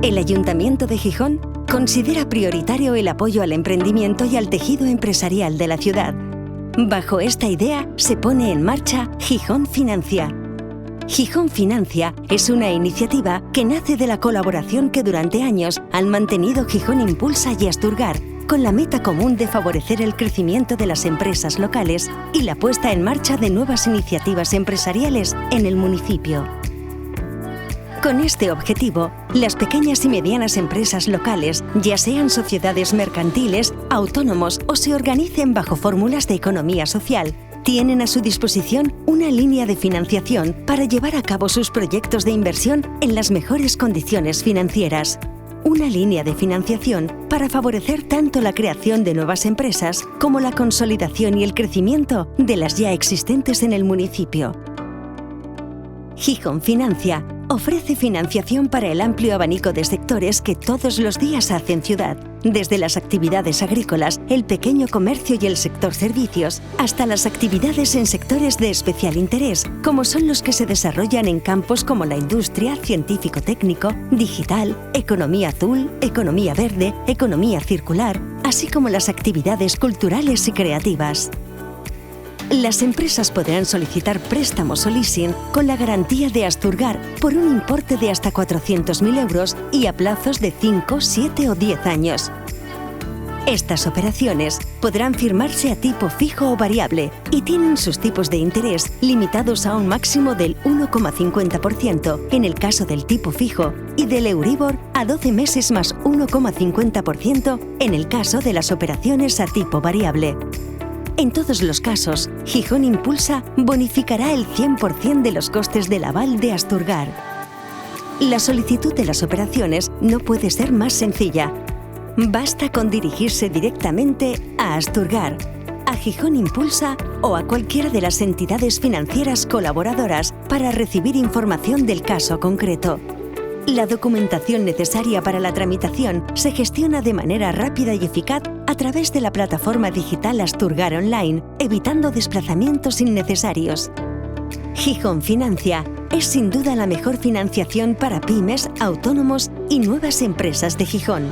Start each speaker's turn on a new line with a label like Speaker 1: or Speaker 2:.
Speaker 1: El Ayuntamiento de Gijón considera prioritario el apoyo al emprendimiento y al tejido empresarial de la ciudad. Bajo esta idea se pone en marcha Gijón Financia. Gijón Financia es una iniciativa que nace de la colaboración que durante años han mantenido Gijón Impulsa y Asturgar, con la meta común de favorecer el crecimiento de las empresas locales y la puesta en marcha de nuevas iniciativas empresariales en el municipio. Con este objetivo, las pequeñas y medianas empresas locales, ya sean sociedades mercantiles, autónomos o se organicen bajo fórmulas de economía social, tienen a su disposición una línea de financiación para llevar a cabo sus proyectos de inversión en las mejores condiciones financieras. Una línea de financiación para favorecer tanto la creación de nuevas empresas como la consolidación y el crecimiento de las ya existentes en el municipio. Gijón Financia ofrece financiación para el amplio abanico de sectores que todos los días hacen ciudad, desde las actividades agrícolas, el pequeño comercio y el sector servicios, hasta las actividades en sectores de especial interés, como son los que se desarrollan en campos como la industria, científico-técnico, digital, economía azul, economía verde, economía circular, así como las actividades culturales y creativas. Las empresas podrán solicitar préstamos o leasing con la garantía de Asturgar por un importe de hasta 400.000 euros y a plazos de 5, 7 o 10 años. Estas operaciones podrán firmarse a tipo fijo o variable y tienen sus tipos de interés limitados a un máximo del 1,50% en el caso del tipo fijo y del Euribor a 12 meses más 1,50% en el caso de las operaciones a tipo variable. En todos los casos, Gijón Impulsa bonificará el 100% de los costes del aval de Asturgar. La solicitud de las operaciones no puede ser más sencilla. Basta con dirigirse directamente a Asturgar, a Gijón Impulsa o a cualquiera de las entidades financieras colaboradoras para recibir información del caso concreto. La documentación necesaria para la tramitación se gestiona de manera rápida y eficaz a través de la plataforma digital Asturgar Online, evitando desplazamientos innecesarios. Gijón Financia es sin duda la mejor financiación para pymes, autónomos y nuevas empresas de Gijón.